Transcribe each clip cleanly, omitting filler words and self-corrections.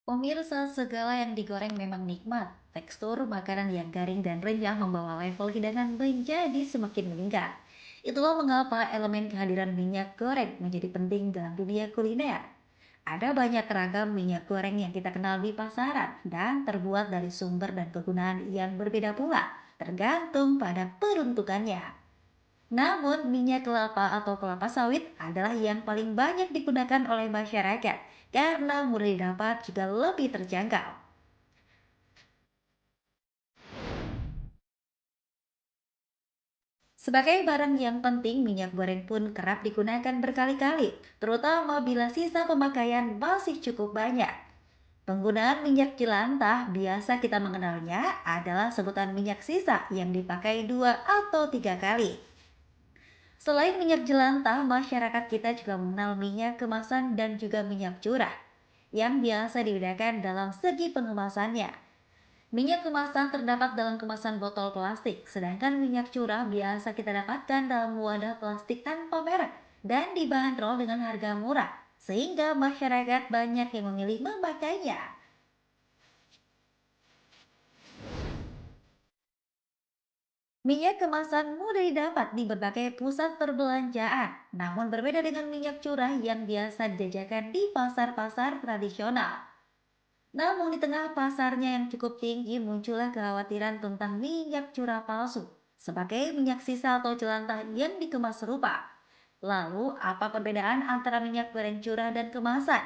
Pemirsa, segala yang digoreng memang nikmat. Tekstur makanan yang garing dan renyah membawa level hidangan menjadi semakin meningkat. Itulah mengapa elemen kehadiran minyak goreng menjadi penting dalam dunia kuliner. Ada banyak ragam minyak goreng yang kita kenal di pasaran dan terbuat dari sumber dan kegunaan yang berbeda pula, tergantung pada peruntukannya. Namun, minyak kelapa atau kelapa sawit adalah yang paling banyak digunakan oleh masyarakat karena mudah didapat juga lebih terjangkau. Sebagai barang yang penting, minyak goreng pun kerap digunakan berkali-kali, terutama bila sisa pemakaian masih cukup banyak. Penggunaan minyak jelantah biasa kita mengenalnya adalah sebutan minyak sisa yang dipakai 2 atau 3 kali. Selain minyak jelantah, masyarakat kita juga mengenal minyak kemasan dan juga minyak curah yang biasa digunakan dalam segi pengemasannya. Minyak kemasan terdapat dalam kemasan botol plastik, sedangkan minyak curah biasa kita dapatkan dalam wadah plastik tanpa merek dan dibanderol dengan harga murah, sehingga masyarakat banyak yang memilih memakainya. Minyak kemasan mudah didapat di berbagai pusat perbelanjaan, namun berbeda dengan minyak curah yang biasa dijajakan di pasar-pasar tradisional. Namun di tengah pasarnya yang cukup tinggi muncullah kekhawatiran tentang minyak curah palsu sebagai minyak sisa atau jelantah yang dikemas serupa. Lalu, apa perbedaan antara minyak goreng curah dan kemasan?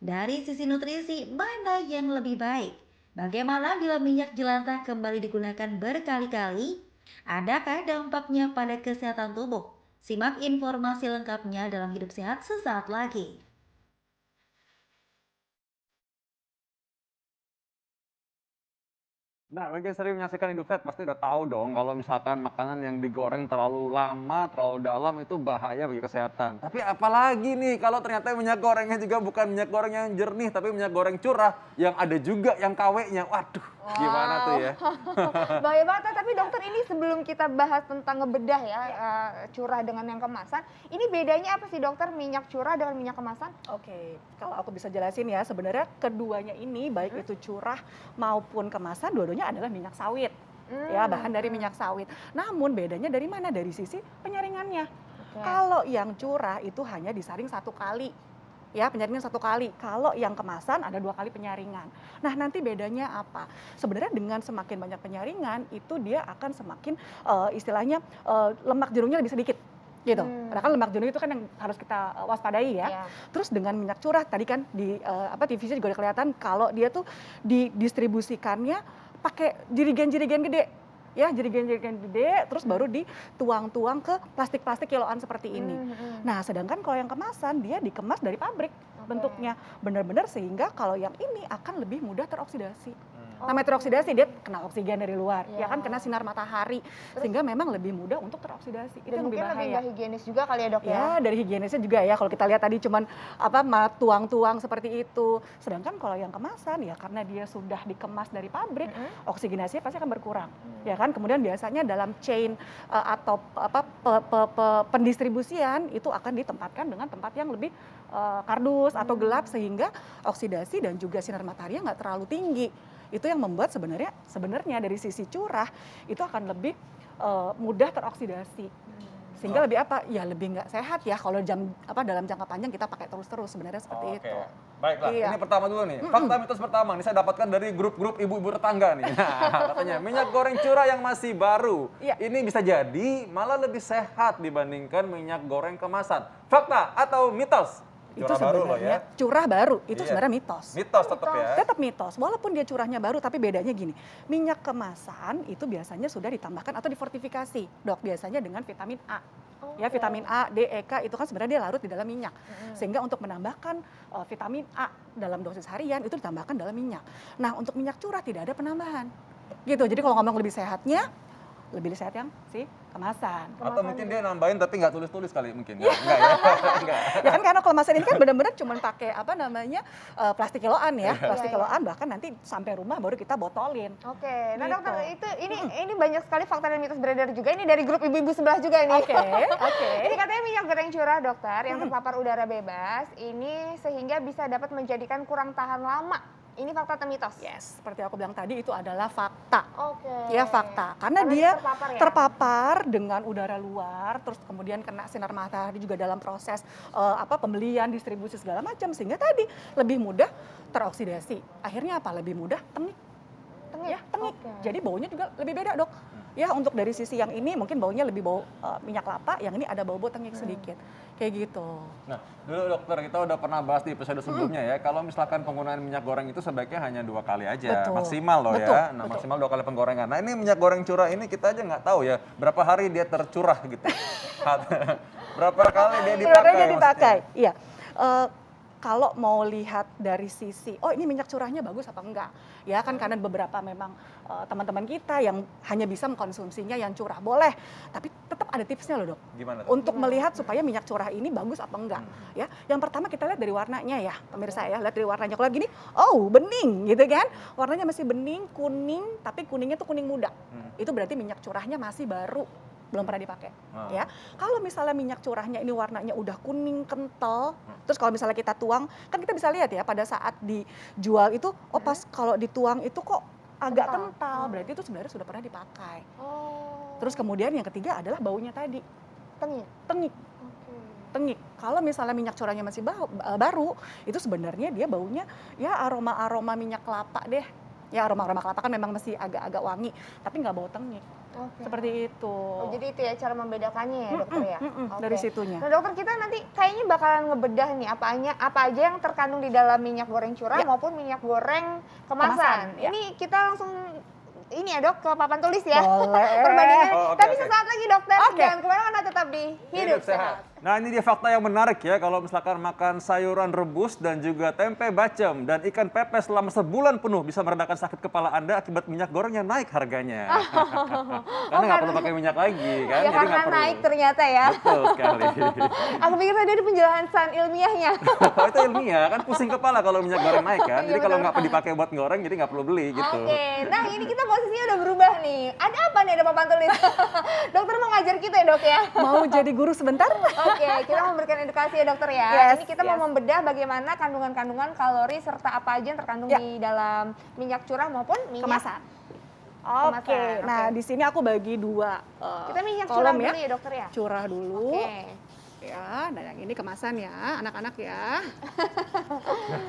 Dari sisi nutrisi, mana yang lebih baik? Bagaimana bila minyak jelantah kembali digunakan berkali-kali? Adakah dampaknya pada kesehatan tubuh? Simak informasi lengkapnya dalam Hidup Sehat sesaat lagi. Nah, mungkin sering menyaksikan Indofood pasti udah tahu dong kalau misalkan makanan yang digoreng terlalu lama, terlalu dalam itu bahaya bagi kesehatan. Tapi apalagi nih kalau ternyata minyak gorengnya juga bukan minyak goreng yang jernih, tapi minyak goreng curah yang ada juga yang KW-nya. Waduh, gimana tuh Wow, ya? bahaya banget ya. Tapi dokter ini sebelum kita bahas tentang ngebedah ya, curah dengan yang kemasan, ini bedanya apa sih dokter minyak curah dengan minyak kemasan? Oke, kalau aku bisa jelasin ya, sebenarnya keduanya ini baik Mhm. itu curah maupun kemasan, dua-duanya adalah minyak sawit. Ya, bahan dari Mhm. minyak sawit. Namun bedanya dari mana? Dari sisi penyaringannya. Oke. Kalau yang curah itu hanya disaring 1 kali. Ya, penyaringan 1 kali. Kalau yang kemasan ada 2 kali penyaringan. Nah, nanti bedanya apa? Sebenarnya dengan semakin banyak penyaringan, itu dia akan semakin istilahnya lemak jenuhnya lebih sedikit gitu. Karena kan Mmm, lemak jenuh itu kan yang harus kita waspadai ya. iya. Terus dengan minyak curah tadi kan di apa TV-nya juga udah kelihatan kalau dia tuh didistribusikannya pakai jerigen-jerigen gede. Ya, jerigen-jerigen gede terus baru dituang-tuang ke plastik-plastik kiloan seperti ini. Mmm, mhm. Nah, sedangkan kalau yang kemasan dia dikemas dari pabrik Oke. bentuknya. Benar-benar sehingga kalau yang ini akan lebih mudah teroksidasi. Namanya Oke. teroksidasi dia kena oksigen dari luar, ya kan kena Iya. sinar matahari Terus sehingga memang lebih mudah untuk teroksidasi. Itu dan yang lebih mungkin lebih bahaya. nggak higienis juga kali ya, Dok, ya? Ya, dari higienisnya juga ya, kalau kita lihat tadi cuman apa, tuang-tuang seperti itu. Sedangkan kalau yang kemasan ya karena dia sudah dikemas dari pabrik, Mhm. oksigenasinya pasti akan berkurang. Ya Mmm. kan? Kemudian biasanya dalam chain atau apa pendistribusian itu akan ditempatkan dengan tempat yang lebih kardus atau gelap Mmm. sehingga oksidasi dan juga sinar mataharinya nggak terlalu tinggi. Itu yang membuat sebenarnya dari sisi curah itu akan lebih mudah teroksidasi. Sehingga lebih apa, ya lebih nggak sehat ya kalau dalam jangka panjang kita pakai terus-terus sebenarnya seperti Oke, itu. baiklah. Iya. Ini pertama dulu nih. Mhm. Fakta mitos pertama nih saya dapatkan dari grup-grup ibu-ibu tetangga nih. Nah, katanya minyak goreng curah yang masih baru Iya. ini bisa jadi malah lebih sehat dibandingkan minyak goreng kemasan. Fakta atau mitos? Itu Curah baru loh sebenarnya ya. curah baru, itu Iya. sebenarnya mitos. Mitos Oh, tetap mitos. ya. Tetap mitos, walaupun dia curahnya baru tapi bedanya gini, minyak kemasan itu biasanya sudah ditambahkan atau difortifikasi, Dok, biasanya dengan vitamin A. Ya, Oke. vitamin A, D, E, K itu kan sebenarnya dia larut di dalam minyak. Mhm. Sehingga untuk menambahkan vitamin A dalam dosis harian itu ditambahkan dalam minyak. Nah, untuk minyak curah tidak ada penambahan. Gitu. Jadi kalau ngomong lebih sehatnya, lebih sehat yang si kemasan. Atau Kemasan mungkin juga. dia nambahin tapi nggak tulis-tulis kali mungkin. Enggak ya? Enggak. Ya kan karena kemasan ini kan benar-benar cuma pakai apa namanya plastik kiloan ya, Iya. plastik Iya, iya. kiloan bahkan nanti sampai rumah baru kita botolin. Oke. Nah, Gitu. dokter itu Mhm. ini banyak sekali fakta dan mitos beredar juga ini dari grup ibu-ibu sebelah juga nih. Oke, oke. Ini katanya minyak goreng curah dokter yang Mhm. terpapar udara bebas ini sehingga bisa dapat menjadikan kurang tahan lama Ini fakta atau mitos? Yes, seperti aku bilang tadi itu adalah fakta. Oke. Ya fakta, karena Karena dia terpapar ya? terpapar dengan udara luar, terus kemudian kena sinar matahari juga dalam proses pembelian, distribusi segala macam, sehingga tadi lebih mudah teroksidasi. Akhirnya apa? Lebih mudah tengik. Tengik? Ya, tengik. Oke. Jadi baunya juga lebih beda, Dok. Ya, untuk dari sisi yang ini mungkin baunya lebih bau minyak kelapa, yang ini ada bau-bau tengik sedikit. Kayak gitu. Nah, dulu dokter kita udah pernah bahas di episode sebelumnya ya, kalau misalkan penggunaan minyak goreng itu sebaiknya hanya 2 kali aja, Betul. maksimal loh Betul, ya. Nah, betul. maksimal 2 kali penggorengan. Nah, ini minyak goreng curah ini kita aja nggak tahu ya, berapa hari dia tercurah gitu. Berapa kali dia dipakai. Berapa dia dipakai? maksudnya. Iya. Kalau mau lihat dari sisi, oh ini minyak curahnya bagus apa enggak? Ya kan karena beberapa memang teman-teman kita yang hanya bisa mengkonsumsinya yang curah, boleh. Tapi tetap ada tipsnya loh, Dok. Gimana tuh? Untuk melihat supaya minyak curah ini bagus apa enggak. Ya, yang pertama kita lihat dari warnanya ya, pemirsa ya. Lihat dari warnanya. Kalau gini, oh bening gitu kan. Warnanya masih bening, kuning, tapi kuningnya tuh kuning muda. Itu berarti minyak curahnya masih baru, belum pernah dipakai. Ya, kalau misalnya minyak curahnya ini warnanya udah kuning kental, terus kalau misalnya kita tuang, kan kita bisa lihat ya pada saat dijual itu, oh pas kalau dituang itu kok agak kental, berarti itu sebenarnya sudah pernah dipakai. Oh. Terus kemudian yang ketiga adalah baunya tadi, Tengik? tengik. Oke. Tengik. Kalau misalnya minyak curahnya masih baru, itu sebenarnya dia baunya ya aroma-aroma minyak kelapa deh. Ya aroma-aroma kelapa kan memang masih agak-agak wangi, tapi nggak bau tengik. Oke. Seperti itu. Oh, jadi itu ya cara membedakannya ya dokter ya? Oke. Dari situnya. Nah dokter, kita nanti kayaknya bakalan ngebedah nih apa aja yang terkandung di dalam minyak goreng curah Ya. maupun minyak goreng kemasan. Kemasan, ya. Ini kita langsung ini ya dok ke papan tulis ya. Boleh. Perbandingan. Oh, oke, Tapi oke. sesaat lagi dokter, Oke. jangan kemana-mana, tetap di Hidup Sehat. Nah, ini dia fakta yang menarik ya, kalau misalkan makan sayuran rebus dan juga tempe bacem dan ikan pepes selama sebulan penuh bisa meredakan sakit kepala Anda akibat minyak goreng yang naik harganya. Karena nggak perlu pakai minyak lagi kan, Ya jadi karena nggak perlu. naik ternyata ya. Betul sekali. Aku pikir tadi ada penjelasan ilmiahnya. Oh, itu ilmiah kan, pusing kepala kalau minyak goreng naik kan, Iya, jadi kalau betul. nggak dipakai buat goreng jadi nggak perlu beli gitu. Oke, nah ini kita posisinya udah berubah nih. Ada apa nih, ada papan tulis? Dokter mau ngajar kita ya dok ya? Mau jadi guru sebentar? Oke, kita mau memberikan edukasi ya dokter ya. Yes, Ini kita mau yes. membedah bagaimana kandungan-kandungan kalori serta apa aja yang terkandung Ya. di dalam minyak curah maupun minyak Kemasan. Kemasan, Oke. Nah, oke. di sini aku bagi dua Kita minyak curah kolom dulu ya dokter ya. Curah dulu. Oke. Ya, dan yang ini kemasan ya, anak-anak ya.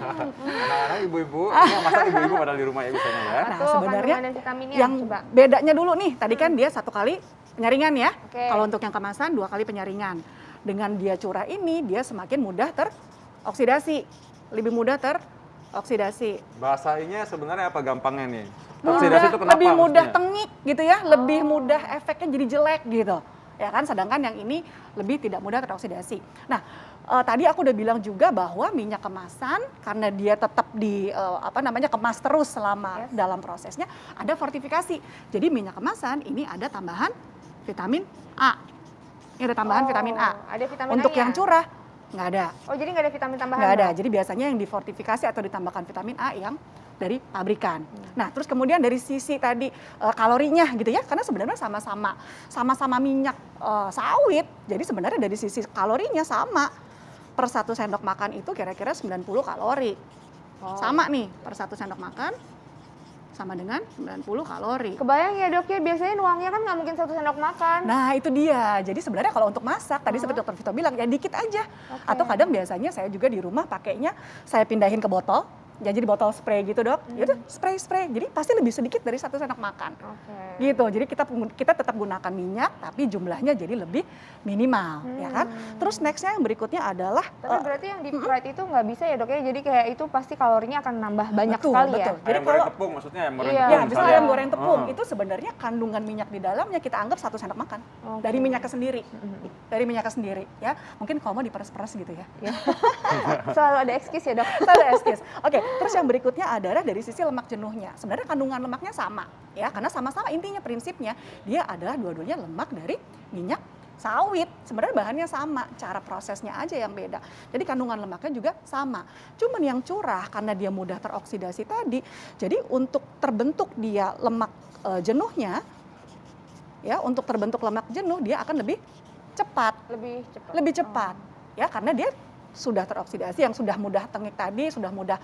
Anak-anak ibu-ibu, ini yang masak ibu-ibu padahal di rumah ya biasanya ya. Nah, Tuh, sebenarnya kandungan dan vitaminnya Yang coba. bedanya dulu nih, tadi kan dia 1 kali penyaringan ya. Oke. Kalau untuk yang kemasan 2 kali penyaringan. Dengan dia curah ini, dia semakin mudah teroksidasi. Lebih mudah teroksidasi. Bahasanya sebenarnya apa gampangnya nih? Oksidasi itu kenapa? Lebih mudah maksudnya? tengik gitu ya, lebih mudah efeknya jadi jelek gitu. Ya kan, sedangkan yang ini lebih tidak mudah teroksidasi. Nah, tadi aku udah bilang juga bahwa minyak kemasan karena dia tetap kemas terus selama dalam prosesnya, ada fortifikasi. Jadi minyak kemasan ini ada tambahan vitamin A. Ini ada tambahan vitamin A. Ada vitamin Untuk A-nya? yang curah nggak ada. Oh, jadi nggak ada vitamin tambahan? Nggak ada. Dok? Jadi biasanya yang difortifikasi atau ditambahkan vitamin A yang dari pabrikan. Nah, terus kemudian dari sisi tadi kalorinya gitu ya, karena sebenarnya sama-sama minyak sawit. Jadi sebenarnya dari sisi kalorinya sama. Per 1 sendok makan itu kira-kira 90 kalori. Sama nih, per 1 sendok makan sama dengan 90 kalori. Kebayang ya dok ya, biasanya nuangnya kan nggak mungkin 1 sendok makan. Nah itu dia, jadi sebenarnya kalau untuk masak, tadi seperti Dr. Vito bilang, ya dikit aja. Atau kadang biasanya saya juga di rumah pakainya, saya pindahin ke botol, ya jadi botol spray gitu dok, ya udah spray, jadi pasti lebih sedikit dari 1 sendok makan. Gitu, jadi kita tetap gunakan minyak, tapi jumlahnya jadi lebih minimal, ya kan. Terus nextnya yang berikutnya adalah, Tapi berarti yang deep fried itu nggak bisa ya dok ya, jadi kayak itu pasti kalorinya akan nambah banyak Betul, sekali ya. betul. Jadi Ayam goreng kalau- tepung maksudnya, ayam goreng Iya. tepung ya misalnya misalnya. ayam goreng tepung, Oh. itu sebenarnya kandungan minyak di dalamnya kita anggap 1 sendok makan. Oke. Dari minyaknya sendiri. Dari minyaknya sendiri ya. Mungkin kalau mau diperes-peres gitu ya. Selalu ada excuse ya dok. Ada excuse. Oke, terus yang berikutnya adalah dari sisi lemak jenuhnya. Sebenarnya kandungan lemaknya sama ya, karena sama-sama intinya prinsipnya dia adalah dua-duanya lemak dari minyak sawit. Sebenarnya bahannya sama, cara prosesnya aja yang beda. Jadi kandungan lemaknya juga sama. Cuman yang curah karena dia mudah teroksidasi tadi, jadi untuk terbentuk dia lemak jenuhnya, ya untuk terbentuk lemak jenuh dia akan lebih cepat. Lebih cepat. Lebih cepat ya karena dia sudah teroksidasi, yang sudah mudah tengik tadi, sudah mudah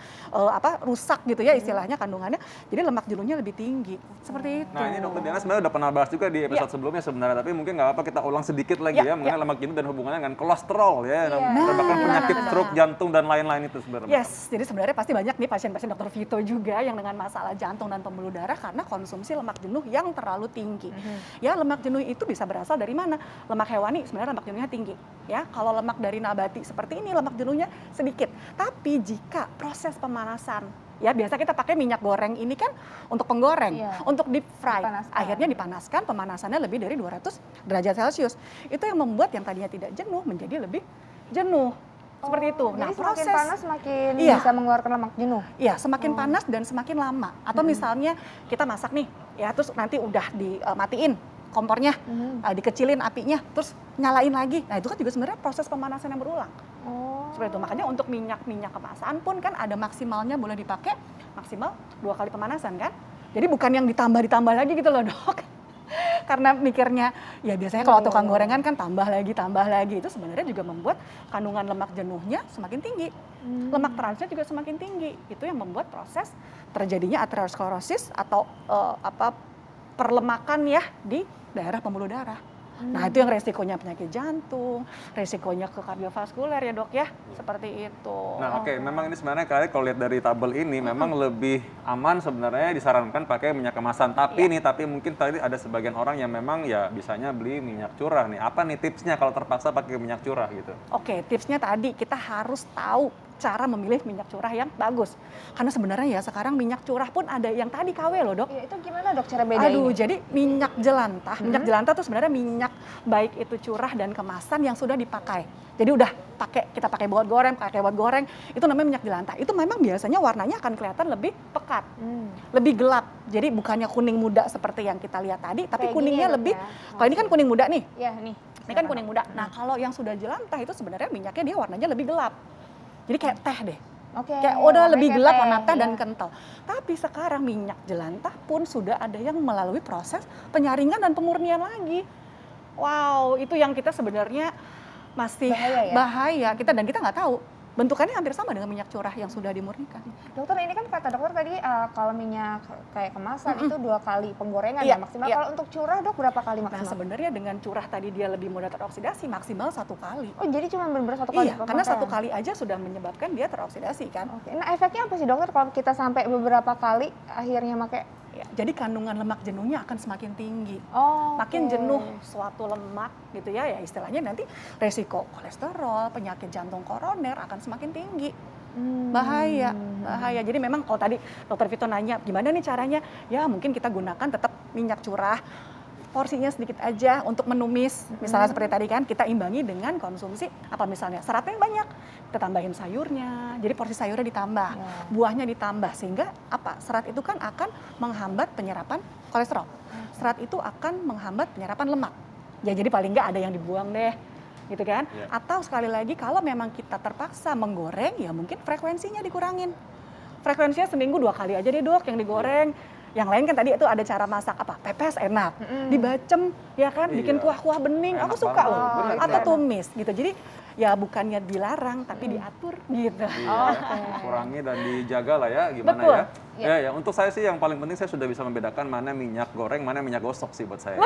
rusak gitu ya istilahnya kandungannya, jadi lemak jenuhnya lebih tinggi. Seperti itu. Nah ini Dokter Diana sebenarnya udah pernah bahas juga di episode sebelumnya sebenarnya, tapi mungkin nggak apa kita ulang sedikit lagi ya mengenai lemak jenuh dan hubungannya dengan kolesterol ya, dan bahkan penyakit stroke, jantung dan lain-lain itu sebenarnya. Yes, jadi sebenarnya pasti banyak nih pasien-pasien Dokter Vito juga yang dengan masalah jantung dan pembuluh darah karena konsumsi lemak jenuh yang terlalu tinggi. Ya, lemak jenuh itu bisa berasal dari mana? Lemak hewani sebenarnya lemak jenuhnya tinggi. Ya, kalau lemak dari nabati seperti ini lemak jenuhnya sedikit. Tapi jika proses pemanasan, ya biasa kita pakai minyak goreng ini kan untuk penggoreng, untuk deep fry. Akhirnya dipanaskan, pemanasannya lebih dari 200 derajat Celcius. Itu yang membuat yang tadinya tidak jenuh menjadi lebih jenuh. Seperti itu. Jadi semakin panas semakin bisa mengeluarkan lemak jenuh. Iya, semakin panas dan semakin lama. Atau misalnya kita masak nih, ya terus nanti udah dimatiin kompornya, dikecilin apinya, terus nyalain lagi. Nah itu kan juga sebenarnya proses pemanasan yang berulang. Seperti itu. Makanya untuk minyak kemasan pun kan ada maksimalnya, boleh dipakai maksimal 2 kali pemanasan kan. Jadi bukan yang ditambah lagi gitu loh dok. Karena mikirnya ya biasanya kalau tukang gorengan kan tambah lagi itu sebenarnya juga membuat kandungan lemak jenuhnya semakin tinggi, lemak transnya juga semakin tinggi. Itu yang membuat proses terjadinya aterosklerosis atau perlemakan ya di daerah pembuluh darah. Nah itu yang resikonya penyakit jantung, resikonya ke kardiovaskuler ya dok ya, seperti itu. Nah oke, memang ini sebenarnya kalau lihat dari tabel ini memang lebih aman sebenarnya disarankan pakai minyak kemasan. Tapi tapi mungkin tadi ada sebagian orang yang memang ya bisanya beli minyak curah nih. Apa nih tipsnya kalau terpaksa pakai minyak curah gitu? Oke, tipsnya tadi kita harus tahu cara memilih minyak curah yang bagus. Karena sebenarnya ya sekarang minyak curah pun ada yang tadi KW loh dok. Iya, itu gimana dok cara bedainnya? Jadi minyak jelantah, minyak jelantah itu sebenarnya minyak baik itu curah dan kemasan yang sudah dipakai. Jadi udah kita pakai buat goreng, itu namanya minyak jelantah. Itu memang biasanya warnanya akan kelihatan lebih pekat, lebih gelap. Jadi bukannya kuning muda seperti yang kita lihat tadi, tapi Kayak kuningnya gini ya, lebih, Dok, ya? kalau ini kan kuning muda nih. Iya nih. Ini kan kuning muda. Nah kalau yang sudah jelantah itu sebenarnya minyaknya dia warnanya lebih gelap. Jadi kayak teh deh. Kayak udah lebih gelap warna teh dan kental. Tapi sekarang minyak jelantah pun sudah ada yang melalui proses penyaringan dan pemurnian lagi. Wow, itu yang kita sebenarnya masih bahaya kita nggak tahu. Bentukannya hampir sama dengan minyak curah yang sudah dimurnikan. Dokter, ini kan kata dokter tadi kalau minyak kayak kemasan itu 2 kali penggorengan ya maksimal. Kalau untuk curah dok berapa kali maksimal? Nah sebenarnya dengan curah tadi dia lebih mudah teroksidasi, maksimal 1 kali. Oh jadi cuma benar-benar 1 kali? Iya, karena 1 kali aja sudah menyebabkan dia teroksidasi kan. Nah efeknya apa sih dokter kalau kita sampai beberapa kali akhirnya pakai? Ya, jadi kandungan lemak jenuhnya akan semakin tinggi. Makin Oke. jenuh suatu lemak gitu ya, ya istilahnya nanti resiko kolesterol, penyakit jantung koroner akan semakin tinggi. Bahaya. Jadi memang kalau tadi dokter Vito nanya gimana nih caranya, ya mungkin kita gunakan tetap minyak curah, porsinya sedikit aja untuk menumis. Misalnya seperti tadi kan kita imbangi dengan konsumsi apa misalnya seratnya banyak, kita tambahin sayurnya, jadi porsi sayurnya ditambah, buahnya ditambah, sehingga apa, serat itu kan akan menghambat penyerapan kolesterol, serat itu akan menghambat penyerapan lemak, ya jadi paling nggak ada yang dibuang deh, gitu kan. Atau sekali lagi kalau memang kita terpaksa menggoreng, ya mungkin frekuensinya dikurangin, frekuensinya seminggu 2 kali aja deh dok yang digoreng. Yang lain kan tadi itu ada cara masak apa, pepes enak, dibacem ya kan, bikin kuah-kuah bening, aku suka loh, atau tumis gitu. Jadi ya bukannya dilarang tapi diatur gitu. Kurangi dan dijaga lah ya, gimana Betul. ya. Ya untuk saya sih yang paling penting saya sudah bisa membedakan mana minyak goreng, mana minyak gosok sih buat saya.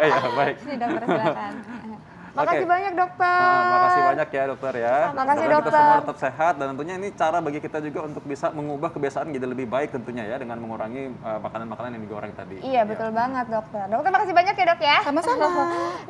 Ya baik. Ini dokter silakan. Makasih banyak dokter. Makasih banyak ya dokter ya. Makasih, Semoga dokter. kita semua tetap sehat dan tentunya ini cara bagi kita juga untuk bisa mengubah kebiasaan jadi lebih baik tentunya ya dengan mengurangi makanan-makanan yang digoreng tadi. Iya betul banget dokter. Dokter makasih banyak ya dok ya. Sama-sama.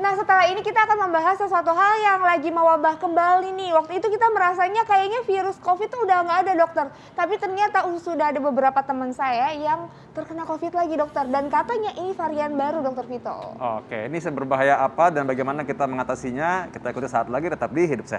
Nah setelah ini kita akan membahas sesuatu hal yang lagi mewabah kembali nih. Waktu itu kita merasanya kayaknya virus COVID tuh udah nggak ada dokter. Tapi ternyata sudah ada beberapa teman saya yang terkena COVID lagi dokter. Dan katanya ini varian baru dokter Vito. Oke, ini berbahaya apa dan bagaimana kita mengatasinya? Kita ikuti saat lagi tetap di Hidup Sehat.